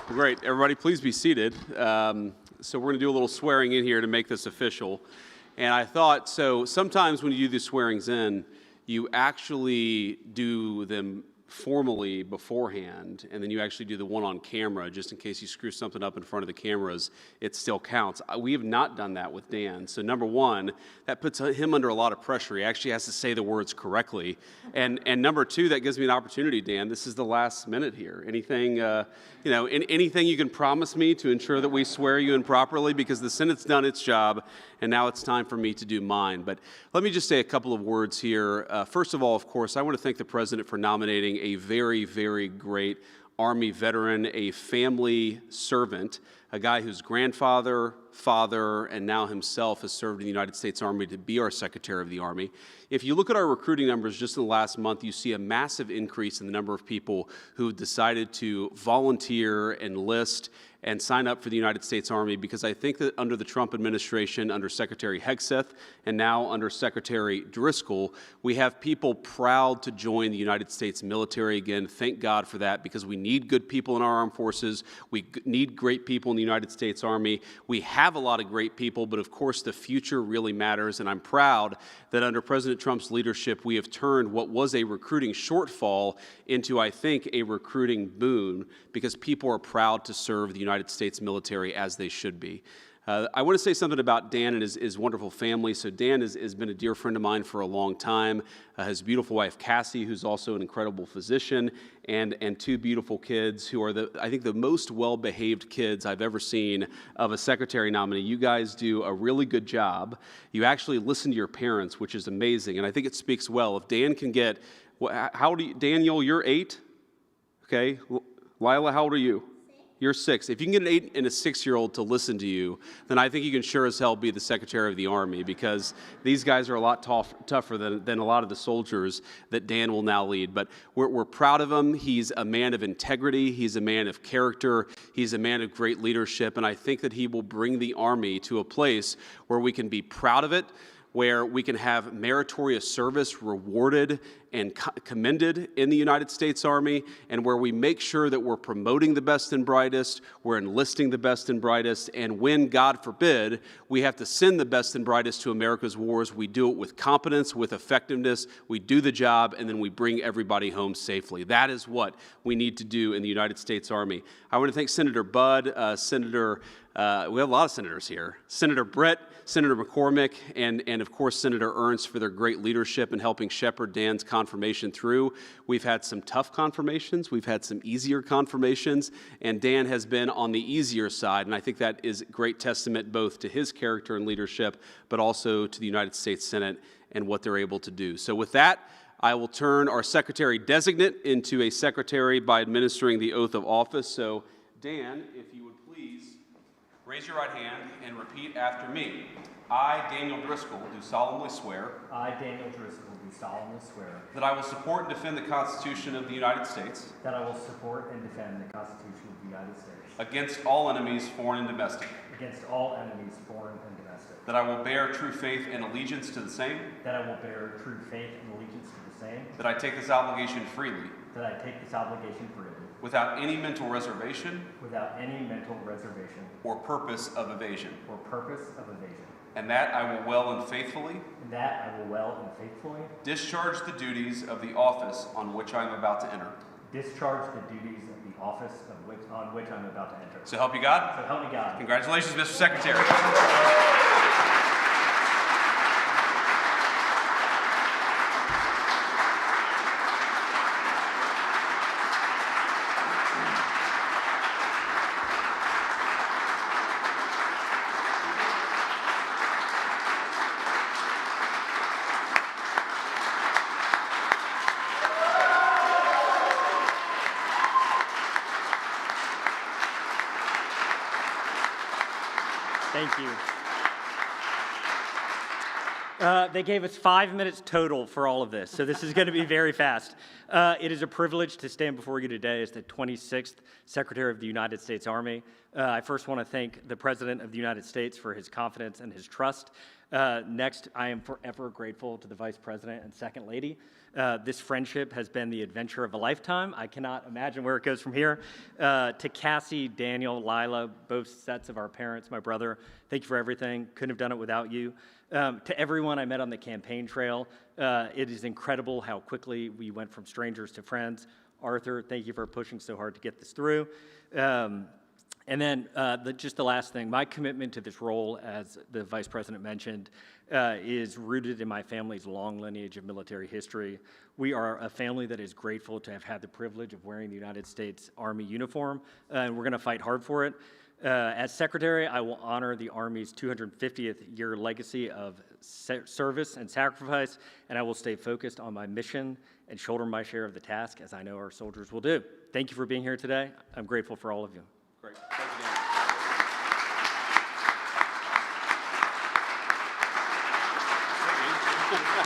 Great. Everybody, please be seated. So we're going to do a little swearing in here to make this official. And I thought, so sometimes when you do these swearings in, you actually do them formally beforehand, and then you actually do the one on camera, just in case you screw something up in front of the cameras, it still counts. We have not done that with Dan. So number one, that puts him under a lot of pressure. He actually has to say the words correctly. And number two, that gives me an opportunity, Dan. This is the last minute here. Anything, anything you can promise me to ensure that we swear you in properly, because the Senate's done its job, and now it's time for me to do mine. But let me just say a couple of words here. First of all, of course, I want to thank the President for nominating a very, very great Army veteran, a family servant, a guy whose grandfather, father, and now himself has served in the United States Army to be our Secretary of the Army. If you look at our recruiting numbers just in the last month, you see a massive increase in the number of people who decided to volunteer, enlist, and sign up for the United States Army, because I think that under the Trump administration, under Secretary Hegseth, and now under Secretary Driscoll, we have people proud to join the United States military again. Thank God for that, because we need good people in our armed forces. We need great people in the United States Army. We have a lot of great people, but of course the future really matters, and I'm proud that under President Trump's leadership, we have turned what was a recruiting shortfall into, I think, a recruiting boon, because people are proud to serve the United States military as they should be. I want to say something about Dan and his wonderful family. So Dan has been a dear friend of mine for a long time. His beautiful wife, Cassie, who's also an incredible physician, and two beautiful kids who are, I think, the most well-behaved kids I've ever seen of a secretary nominee. You guys do a really good job. You actually listen to your parents, which is amazing, and I think it speaks well. If Dan can get, Daniel, you're 8? Okay. Lila, how old are you? You're 6. If you can get an 8 and a 6-year-old to listen to you, then I think you can sure as hell be the Secretary of the Army, because these guys are a lot tougher than a lot of the soldiers that Dan will now lead. But we're proud of him. He's a man of integrity. He's a man of character. He's a man of great leadership. And I think that he will bring the Army to a place where we can be proud of it, where we can have meritorious service rewarded and commended in the United States Army, and where we make sure that we're promoting the best and brightest, we're enlisting the best and brightest, and when, God forbid, we have to send the best and brightest to America's wars, we do it with competence, with effectiveness, we do the job, and then we bring everybody home safely. That is what we need to do in the United States Army. I want to thank Senator Budd, we have a lot of senators here, Senator Brett, Senator McCormick, and of course Senator Ernst for their great leadership in helping shepherd Dan's confirmation through. We've had some tough confirmations, we've had some easier confirmations, and Dan has been on the easier side, and I think that is great testament both to his character and leadership, but also to the United States Senate and what they're able to do. So with that, I will turn our Secretary Designate into a Secretary by administering the oath of office. So Dan, if you would please raise your right hand and repeat after me. I, Daniel Driscoll, do solemnly swear. I, Daniel Driscoll, do solemnly swear. That I will support and defend the Constitution of the United States. That I will support and defend the Constitution of the United States. Against all enemies, foreign and domestic. Against all enemies, foreign and domestic. That I will bear true faith and allegiance to the same. That I will bear true faith and allegiance to the same. That I take this obligation freely. That I take this obligation freely. Without any mental reservation. Without any mental reservation. Or purpose of evasion. Or purpose of evasion. And that I will well and faithfully. And that I will well and faithfully. Discharge the duties of the office on which I am about to enter. Discharge the duties of the office on which I'm about to enter. So help you God? So help me God. Congratulations, Mr. Secretary. Thank you. They gave us 5 minutes total for all of this, so this is going to be very fast. It is a privilege to stand before you today as the 26th Secretary of the United States Army. I first want to thank the President of the United States for his confidence and his trust. Next, I am forever grateful to the Vice President and Second Lady. This friendship has been the adventure of a lifetime. I cannot imagine where it goes from here. To Cassie, Daniel, Lila, both sets of our parents, my brother, thank you for everything. Couldn't have done it without you. To everyone I met on the campaign trail, it is incredible how quickly we went from strangers to friends. Arthur, thank you for pushing so hard to get this through. And then just the last thing, my commitment to this role, as the Vice President mentioned, is rooted in my family's long lineage of military history. We are a family that is grateful to have had the privilege of wearing the United States Army uniform, and we're going to fight hard for it. As Secretary, I will honor the Army's 250th year legacy of service and sacrifice, and I will stay focused on my mission and shoulder my share of the task, as I know our soldiers will do. Thank you for being here today. I'm grateful for all of you. Great. Thank you, Dan.